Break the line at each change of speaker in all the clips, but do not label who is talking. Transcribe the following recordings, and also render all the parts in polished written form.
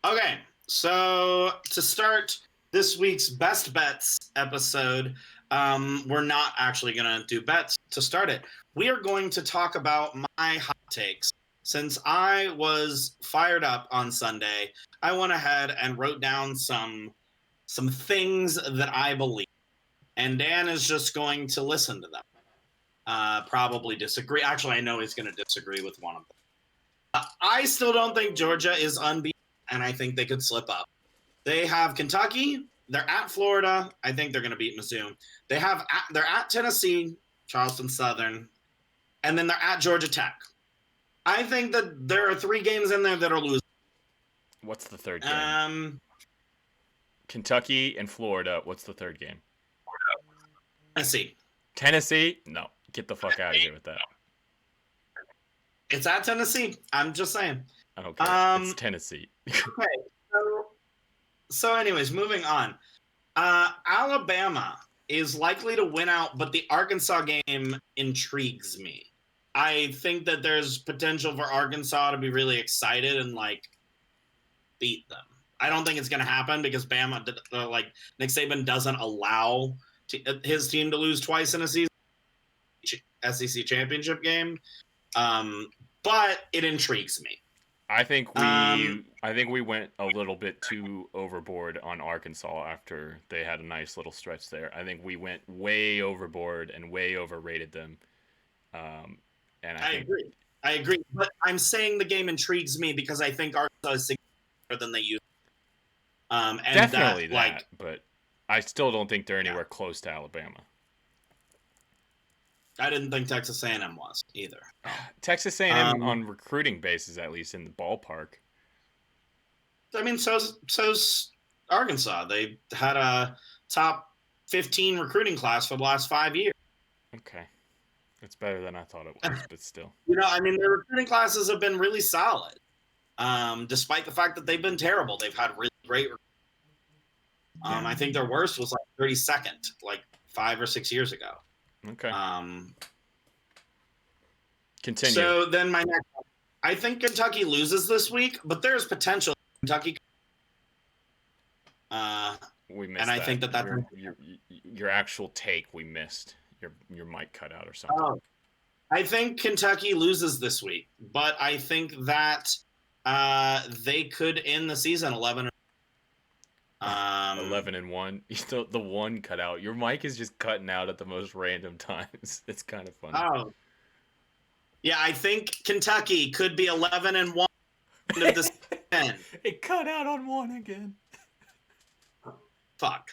Okay, so to start this week's Best Bets episode, we're not actually going to do bets to start it. We are going to talk about my hot takes. Since I was fired up on Sunday, I went ahead and wrote down some things that I believe, and Dan is just going to listen to them. Probably disagree. Actually, I know he's going to disagree with one of them. I still don't think Georgia is unbeaten, and I think they could slip up. They have Kentucky. They're at Florida. I think they're going to beat Mizzou. They're at Tennessee, Charleston Southern, and then they're at Georgia Tech. I think that there are 3 games in there that are losing.
What's the third game? Kentucky and Florida. What's the third game?
Tennessee.
Tennessee? No. Get the fuck out of here with that.
It's at Tennessee. I'm just saying.
I don't care. It's Tennessee.
Okay. So anyways, moving on. Alabama is likely to win out, but the Arkansas game intrigues me. I think that there's potential for Arkansas to be really excited and beat them. I don't think it's going to happen because Bama, Nick Saban doesn't allow his team to lose twice in a season. SEC championship game, but it intrigues me.
I think we went a little bit too overboard on Arkansas after they had a nice little stretch there. I think we went way overboard and way overrated them. And I
agree. But I'm saying the game intrigues me because I think Arkansas is significantly better than they used. And
definitely that, but I still don't think they're anywhere close to Alabama.
I didn't think Texas A&M was either.
Texas A&M on recruiting basis, at least in the ballpark.
I mean, so's Arkansas. They had a top 15 recruiting class for the last 5 years.
Okay. It's better than I thought it was, but still.
Their recruiting classes have been really solid. Despite the fact that they've been terrible. They've had really great I think their worst was 32nd, 5 or 6 years ago.
Okay. Continue.
So then my next one. I think Kentucky loses this week, but there's potential Kentucky.
We missed
and I think that's
your actual take. We missed your mic cut out or something.
Oh, I think Kentucky loses this week, but I think that they could end the season 11.
11-1. The one cut out. Your mic is just cutting out at the most random times. It's kind of funny.
Oh, yeah. I think Kentucky could be 11-1.
It cut out on 1 again.
Fuck.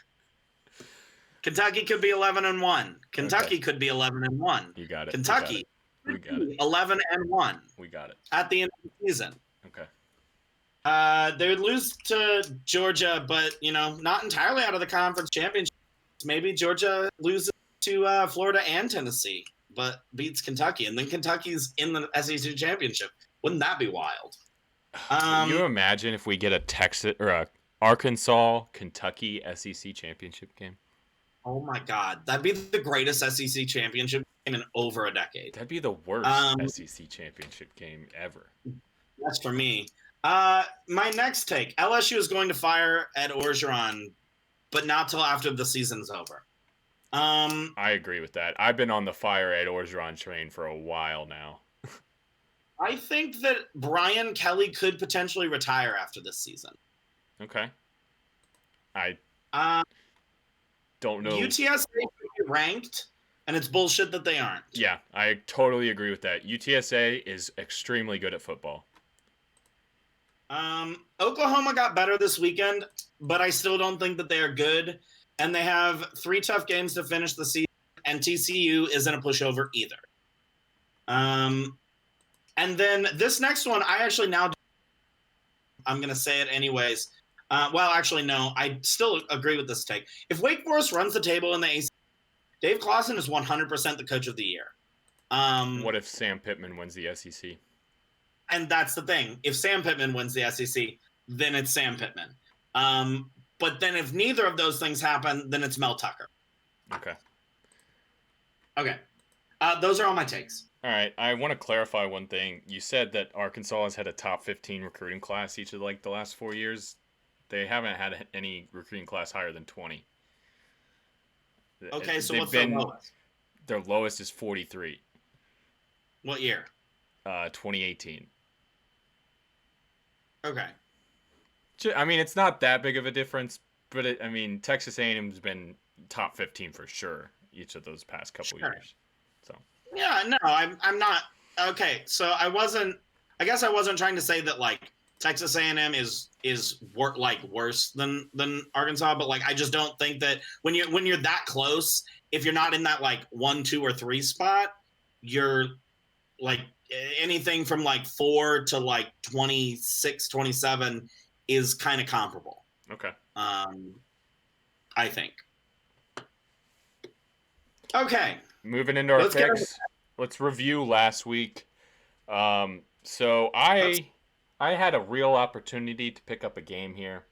Kentucky could be 11-1. Kentucky could be 11-1.
You got it.
Kentucky.
We got it.
11-1.
We got it.
At the end of the season.
Okay.
They would lose to Georgia, but not entirely out of the conference championship. Maybe Georgia loses to Florida and Tennessee, but beats Kentucky, and then Kentucky's in the SEC championship. Wouldn't that be wild?
Can you imagine if we get a Texas or a Arkansas Kentucky SEC championship game?
Oh my God, that'd be the greatest SEC championship game in over a decade.
That'd be the worst SEC championship game ever.
That's for me. My next take: LSU is going to fire Ed Orgeron, but not till after the season's over.
I agree with that. I've been on the fire Ed Orgeron train for a while now.
I think that Brian Kelly could potentially retire after this season.
Okay. I don't know.
UTSA could be ranked, and it's bullshit that they aren't.
Yeah, I totally agree with that. UTSA is extremely good at football.
Oklahoma got better this weekend, but I still don't think that they are good. And they have 3 tough games to finish the season, and TCU isn't a pushover either. And then this next one, I'm going to say it anyways. Well, actually, no, I still agree with this take. If Wake Forest runs the table in the ACC, Dave Clawson is 100% the coach of the year.
What if Sam Pittman wins the SEC?
And that's the thing. If Sam Pittman wins the SEC, then it's Sam Pittman. But then if neither of those things happen, then it's Mel Tucker.
Okay.
Those are all my takes.
All right, I want to clarify one thing. You said that Arkansas has had a top 15 recruiting class each of like the last 4 years. They haven't had any recruiting class higher than 20.
Okay, so
They've
what's their
been
lowest?
their lowest is 43.
What year?
2018.
Okay.
I mean, it's not that big of a difference, but I mean, Texas A&M's been top 15 for sure each of those past couple
Sure.
years. So
Yeah, no, I'm not. Okay, so I guess I wasn't trying to say that like Texas A&M is worse than Arkansas, but like I just don't think that when you're that close, if you're not in that like 1, 2, or 3 spot, you're like anything from like 4 to like 26, 27 is kind of comparable.
okay.
I think. Okay,
Moving into our
let's get.
picks, let's review last week. So I had a real opportunity to pick up a game here,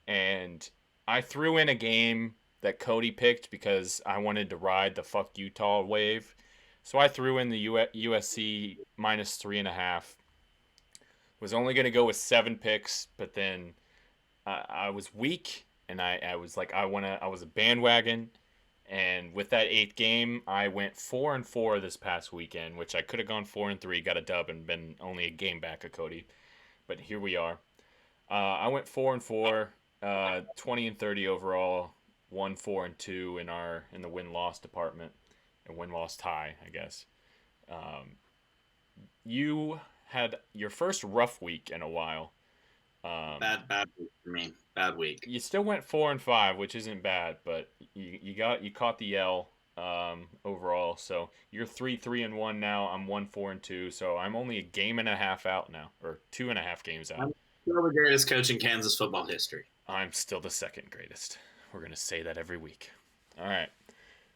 and I threw in a game that Cody picked because I wanted to ride the fuck Utah wave. So I threw in the USC minus 3.5. Was only going to go with 7 picks, but then I was weak, and I was like, I was a bandwagon. And with that 8th game, I went 4-4 this past weekend, which I could have gone 4-3, got a dub, and been only a game back of Cody. But here we are. I went 4-4, 20-30 overall, 1-4-2 in the win loss department, and win loss tie, I guess. You had your first rough week in a while.
Bad week for me. Bad week.
You still went 4-5, which isn't bad, but you caught the L overall. So you're 3-3-1 now. I'm 1-4-2. So I'm only a game and a half out now, or 2.5 games out.
I'm still the greatest coach in Kansas football history.
I'm still the second greatest. We're gonna say that every week. All right,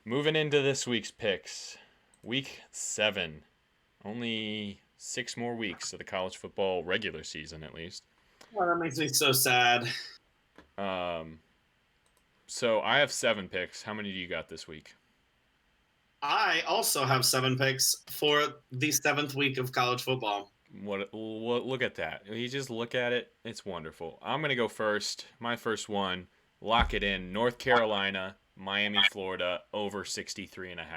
moving into this week's picks. Week 7, only 6 more weeks of the college football regular season, at least.
Oh, that makes me so sad.
So I have 7 picks. How many do you got this week?
I also have 7 picks for the 7th week of college football.
What? Look at that. You just look at it. It's wonderful. I'm gonna go first. My first one. Lock it in. North Carolina, Miami, Florida, over 63.5.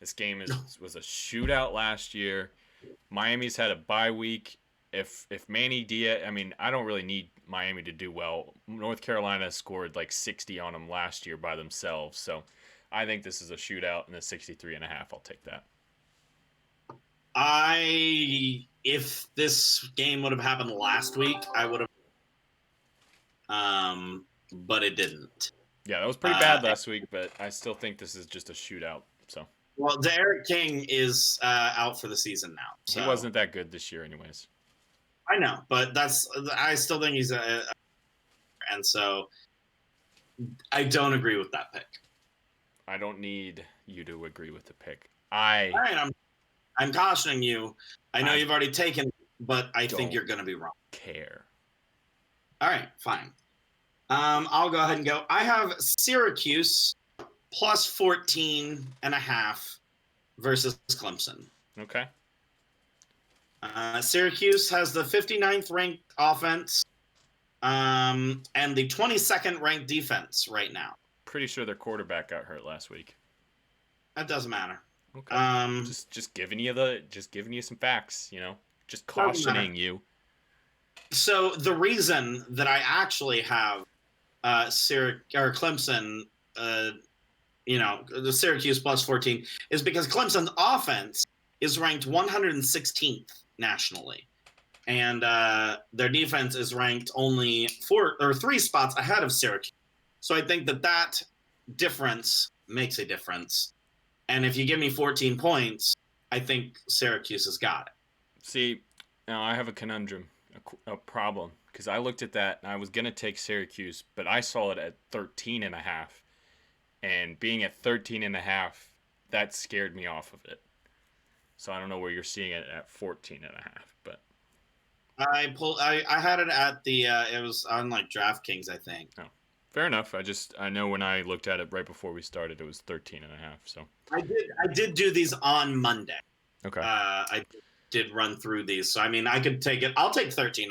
This game was a shootout last year. Miami's had a bye week. If Manny Diaz, I mean, I don't really need Miami to do well. North Carolina scored like 60 on them last year by themselves. So I think this is a shootout, and the 63.5, I'll take that.
If this game would have happened last week, I would have, but it didn't.
Yeah, that was pretty bad last week, but I still think this is just a shootout. So.
Well, Derek King is out for the season now. So.
He wasn't that good this year, anyways.
I know, but I still think he's and so I don't agree with that pick.
I don't need you to agree with the pick.
All right, I'm cautioning you. I know you've already taken, but I think you're going to be wrong.
Care.
All right, fine. I'll go ahead and go. I have Syracuse plus 14.5 versus Clemson.
Okay.
Syracuse has the 59th ranked offense and the 22nd ranked defense right now.
Pretty sure their quarterback got hurt last week.
That doesn't matter.
Okay. Just giving you some facts, just cautioning you.
So the reason that I actually have Clemson, the Syracuse plus 14 is because Clemson's offense is ranked 116th nationally, and their defense is ranked only 3 spots ahead of Syracuse. So I think that difference makes a difference. And if you give me 14 points, I think Syracuse has got it.
See, now I have a conundrum, a problem, because I looked at that and I was going to take Syracuse, but I saw it at 13.5. And being at 13.5, that scared me off of it. So I don't know where you're seeing it at 14.5, but
I had it at the it was on like DraftKings, I think.
Oh, fair enough. I know when I looked at it right before we started, it was 13.5. So
I did do these on Monday.
Okay.
I did run through these, so I mean, I could take it. I'll take 13.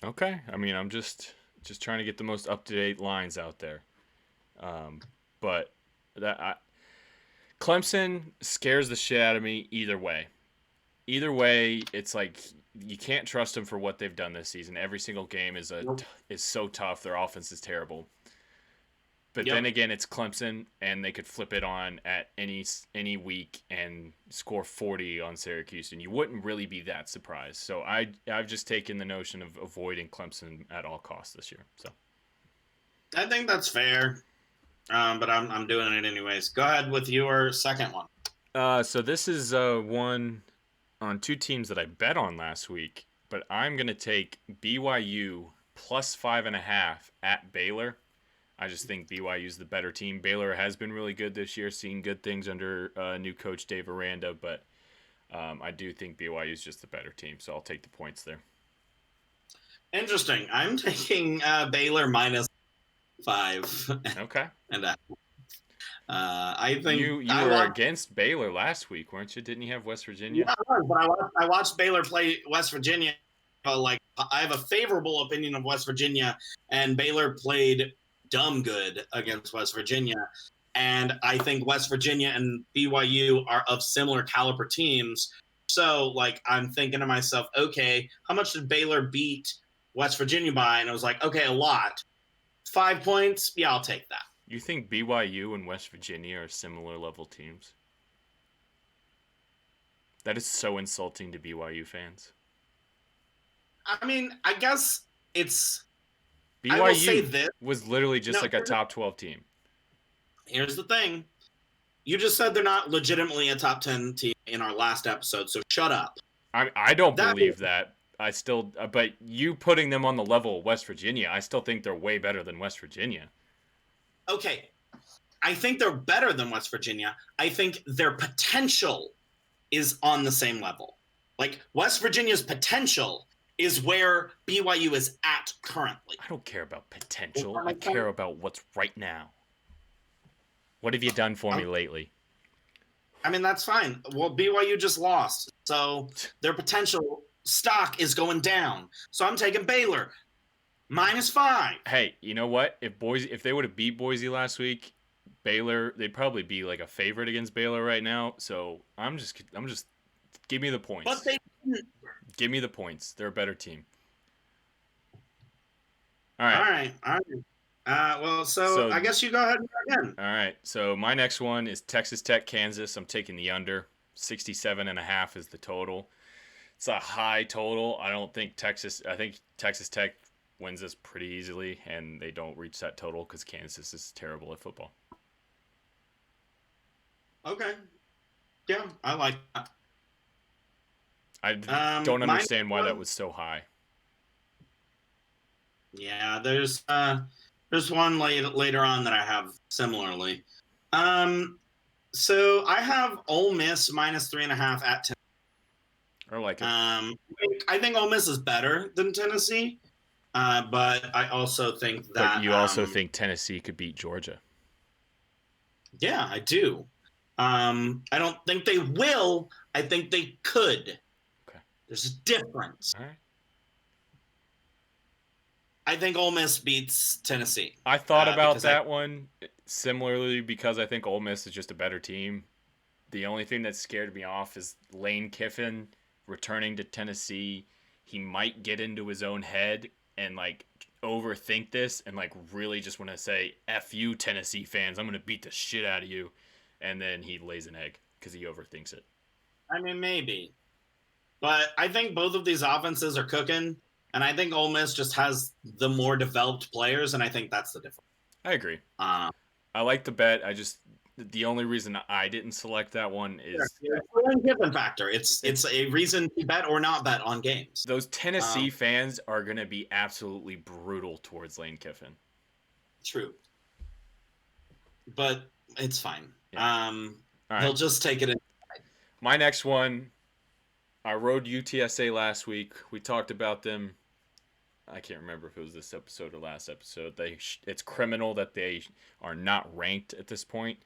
Okay. I mean, I'm just trying to get the most up to date lines out there. But Clemson scares the shit out of me either way. Either way, it's like you can't trust them for what they've done this season. Every single game is
Nope.
is so tough. Their offense is terrible. But then
Yep.
again, it's Clemson, and they could flip it on at any week and score 40 on Syracuse, and you wouldn't really be that surprised. So I've just taken the notion of avoiding Clemson at all costs this year. So
I think that's fair, but I'm doing it anyways. Go ahead with your second one.
so this is one on two teams that I bet on last week, but I'm gonna take BYU plus 5.5 at Baylor. I just think BYU is the better team. Baylor has been really good this year, seeing good things under new coach Dave Aranda, but I do think BYU is just the better team, so I'll take the points there.
Interesting. I'm taking Baylor -5.
Okay.
And I think
you were against Baylor last week, weren't you? Didn't you have West Virginia?
Yeah, but I watched Baylor play West Virginia. Like, I have a favorable opinion of West Virginia, and Baylor played dumb good against West Virginia. And I think West Virginia and BYU are of similar caliber teams. So, like, I'm thinking to myself, okay, how much did Baylor beat West Virginia by? And I was like, okay, a lot. 5 points? Yeah, I'll take that.
You think BYU and West Virginia are similar level teams? That is so insulting to BYU fans.
I mean, I guess it's...
BYU
I will say this.
Was literally just like a top 12 team.
Here's the thing. You just said they're not legitimately a top 10 team in our last episode, so shut up.
I don't believe that. I still, but you putting them on the level of West Virginia, I still think they're way better than West Virginia.
Okay. I think they're better than West Virginia. I think their potential is on the same level. Like, West Virginia's potential is where BYU is at currently.
I don't care about potential. I care about what's right now. What have you done for me lately?
I mean, that's fine. Well, BYU just lost, so their potential stock is going down. So I'm taking Baylor -5.
Hey, you know what? If they would have beat Boise last week, Baylor, they'd probably be like a favorite against Baylor right now. So I'm just give me the points.
But they didn't.
Give me the points. They're a better team. All right.
Well, so I guess you go ahead and go again.
All right. So my next one is Texas Tech, Kansas. I'm taking the under. 67.5 is the total. It's a high total. I think Texas Tech wins this pretty easily, and they don't reach that total because Kansas is terrible at football.
Okay. Yeah, I like that.
I don't understand why that was so high.
Yeah, there's one later on that I have similarly. So I have Ole Miss -3.5 at Tennessee.
I like it.
I think Ole Miss is better than Tennessee, but I also think that.
But you also think Tennessee could beat Georgia?
Yeah, I do. I don't think they will. I think they could.
Okay.
There's a difference.
All right.
I think Ole Miss beats Tennessee.
I thought about that one similarly because I think Ole Miss is just a better team. The only thing that scared me off is Lane Kiffin returning to Tennessee. He might get into his own head and like overthink this and like really just want to say, F you, Tennessee fans, I'm going to beat the shit out of you. And then he lays an egg because he overthinks it.
I mean, maybe. But I think both of these offenses are cooking. And I think Ole Miss just has the more developed players, and I think that's the difference.
I agree. I like the bet. The only reason I didn't select that one is
the Kiffin factor. It's a reason to bet or not bet on games.
Those Tennessee fans are going to be absolutely brutal towards Lane Kiffin.
True, but it's fine.
Yeah. All
He'll
right.
just take it in.
My next one. I rode UTSA last week. We talked about them. I can't remember if it was this episode or last episode. It's criminal that they are not ranked at this point.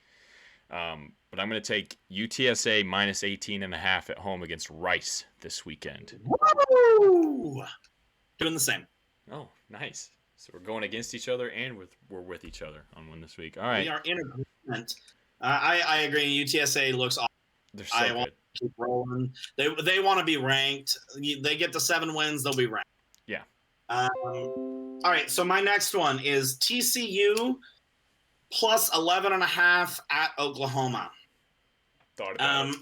But I'm going to take UTSA minus 18.5 at home against Rice this weekend.
Woo! Doing the same.
Oh, nice. So we're going against each other and we're with each other on one this week. All right.
We are in agreement. I agree. UTSA looks awesome.
They're so good.
Want to keep rolling. They want to be ranked. They get to 7 wins, they'll be ranked.
Yeah.
All right. So my next one is TCU plus 11.5 at Oklahoma.
Thought about it.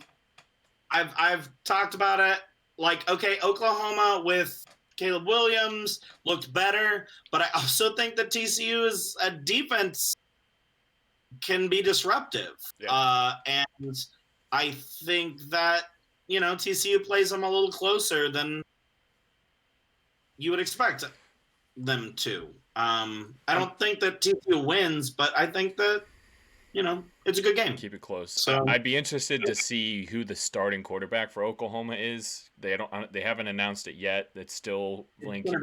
I've talked about it. Like, okay, Oklahoma with Caleb Williams looked better, but I also think that TCU is a defense can be disruptive.
Yeah.
And I think that, TCU plays them a little closer than you would expect them to. I don't think that TCU wins, but I think that, it's a good game.
Keep it close.
So
I'd be interested to see who the starting quarterback for Oklahoma is. They haven't announced it yet. It's still Lincoln.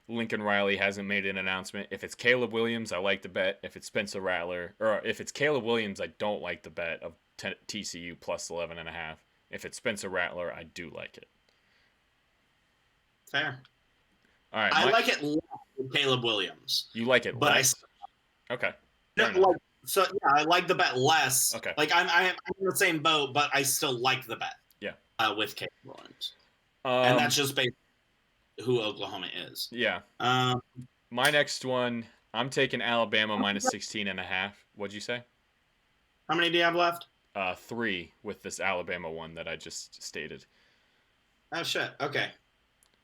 Lincoln Riley hasn't made an announcement. If it's Caleb Williams, I like the bet. If it's Spencer Rattler, or if it's Caleb Williams, I don't like the bet of TCU plus 11.5. If it's Spencer Rattler, I do like it.
Fair.
All right.
I like it less with Caleb Williams.
You like it less? Okay.
I like the bet less.
Okay.
Like I'm in the same boat, but I still like the bet.
Yeah.
With Caleb Williams, and that's just based on who Oklahoma is.
Yeah. My next one, I'm taking Alabama minus 16.5. What'd you say?
How many do you have left?
3 with this Alabama one that I just stated.
Oh shit. Okay.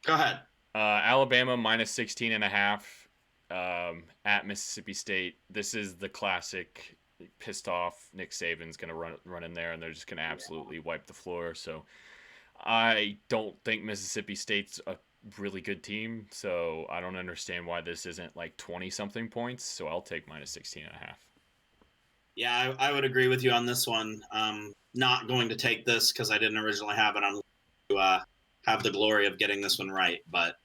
Go ahead.
Alabama minus 16.5 at Mississippi State. This is the classic pissed off Nick Saban's going to run in there, and they're just going to absolutely wipe the floor. So I don't think Mississippi State's a really good team, so I don't understand why this isn't like 20-something points, so I'll take minus 16.5.
Yeah, I would agree with you on this one. Not going to take this because I didn't originally have it on to have the glory of getting this one right, but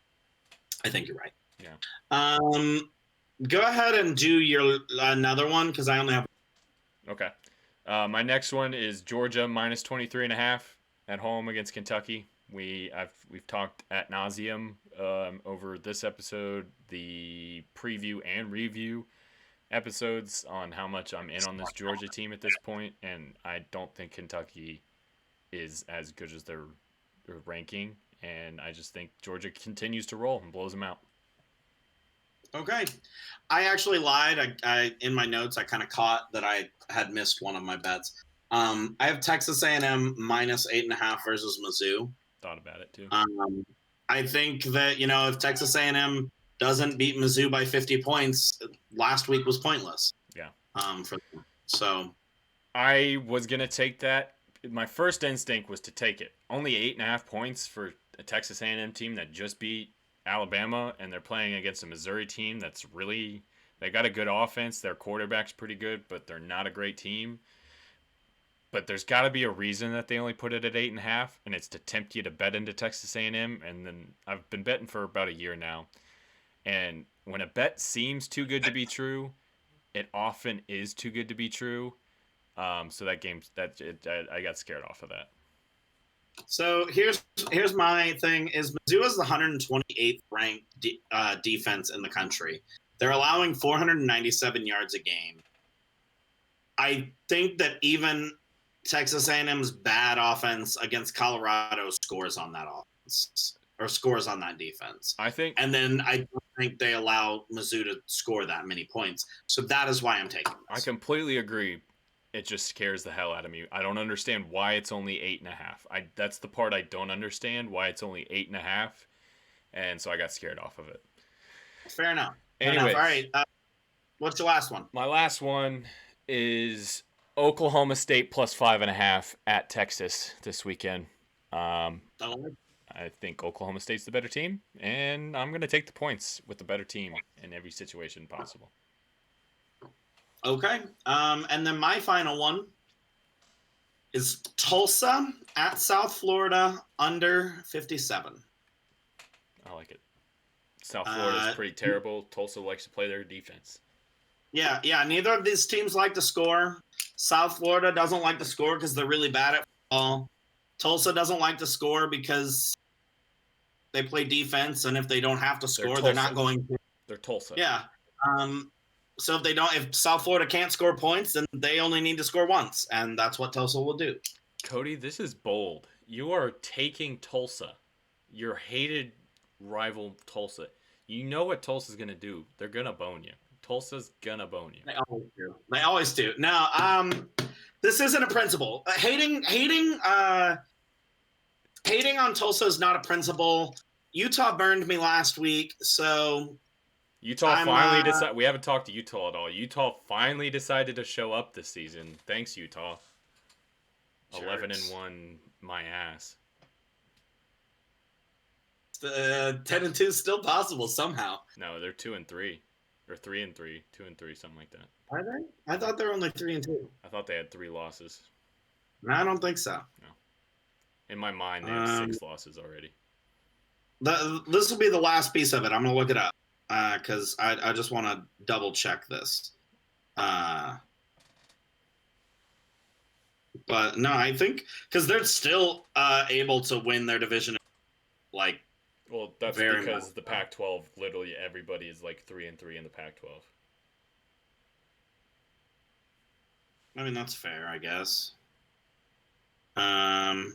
I think you're right.
Yeah.
Go ahead and do your another one because I only have.
Okay. My next one is Georgia minus 23.5 at home against Kentucky. We've talked ad nauseum over this episode, the preview and review episodes on how much I'm in on this Georgia team at this point, and I don't think Kentucky is as good as their ranking, and I just think Georgia continues to roll and blows them out.
Okay. I actually lied. I in my notes, I kind of caught that I had missed one of my bets. I have Texas A&M minus 8.5 versus Mizzou.
Thought about it too.
I think that, if Texas A&M doesn't beat Mizzou by 50 points, last week was pointless.
Yeah.
For them. So
I was going to take that. My first instinct was to take it. Only 8.5 points for a Texas A&M team that just beat Alabama, and they're playing against a Missouri team that's really, they got a good offense. Their quarterback's pretty good, but they're not a great team. But there's got to be a reason that they only put it at 8.5, and it's to tempt you to bet into Texas A&M. And then I've been betting for about a year now, and when a bet seems too good to be true, it often is too good to be true. So I got scared off of that.
So here's my thing: is Mizzou is the 128th ranked defense in the country. They're allowing 497 yards a game. I think that even Texas A&M's bad offense against Colorado scores on that offense or scores on that defense. And then I don't think they allow Mizzou to score that many points. So that is why I'm taking this.
I completely agree. It just scares the hell out of me. I don't understand why it's only 8.5. That's the part I don't understand, why it's only 8.5, and so I got scared off of it.
Fair enough.
Anyways,
all right. What's your last one?
My last one is Oklahoma State plus 5.5 at Texas this weekend. I think Oklahoma State's the better team, and I'm going to take the points with the better team in every situation possible.
Okay. And then my final one is Tulsa at South Florida under 57.
I like it. South Florida's pretty terrible. Tulsa likes to play their defense.
Yeah. Neither of these teams like to score. South Florida doesn't like to score because they're really bad at football. Tulsa doesn't like to score because they play defense, and if they don't have to score, they're not going to.
They're Tulsa.
Yeah. So if South Florida can't score points, then they only need to score once, and that's what Tulsa will do.
Cody, this is bold. You are taking Tulsa, your hated rival Tulsa. You know what Tulsa's gonna do. They're gonna bone you. Tulsa's gonna bone you.
They always do. Now, this isn't a principle. Hating on Tulsa is not a principle. Utah burned me last week, so
Utah finally decided. We haven't talked to Utah at all. Utah finally decided to show up this season. Thanks, Utah. 11-1, my ass.
10-2 is still possible somehow.
No, they're 2-3, or 3-3, 2-3, something like that.
Are they? I thought they were only 3-2.
I thought they had 3 losses.
No, I don't think so.
No. In my mind, they have 6 losses already.
This will be the last piece of it. I'm gonna look it up because I just want to double check this. But no, I think because they're still able to win their division.
Well, that's because the Pac-12, literally everybody is like 3-3 in the Pac-12.
I mean, that's fair, I guess. All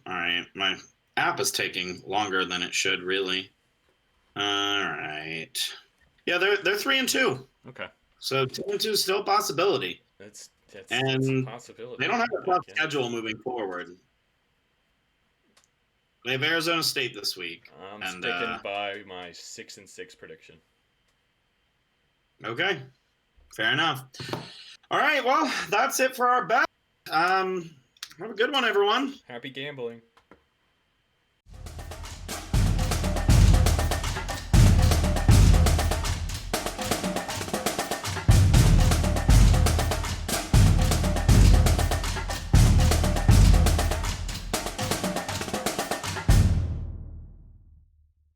right, my app is taking longer than it should, really. All right. Yeah, they're 3-2.
Okay.
So 2-2 is still a possibility.
That's
a
possibility.
They don't have a tough schedule moving forward. They have Arizona State this week.
I'm sticking by my 6-6 prediction.
Okay, fair enough. All right, well, that's it for our bet. Have a good one, everyone.
Happy gambling.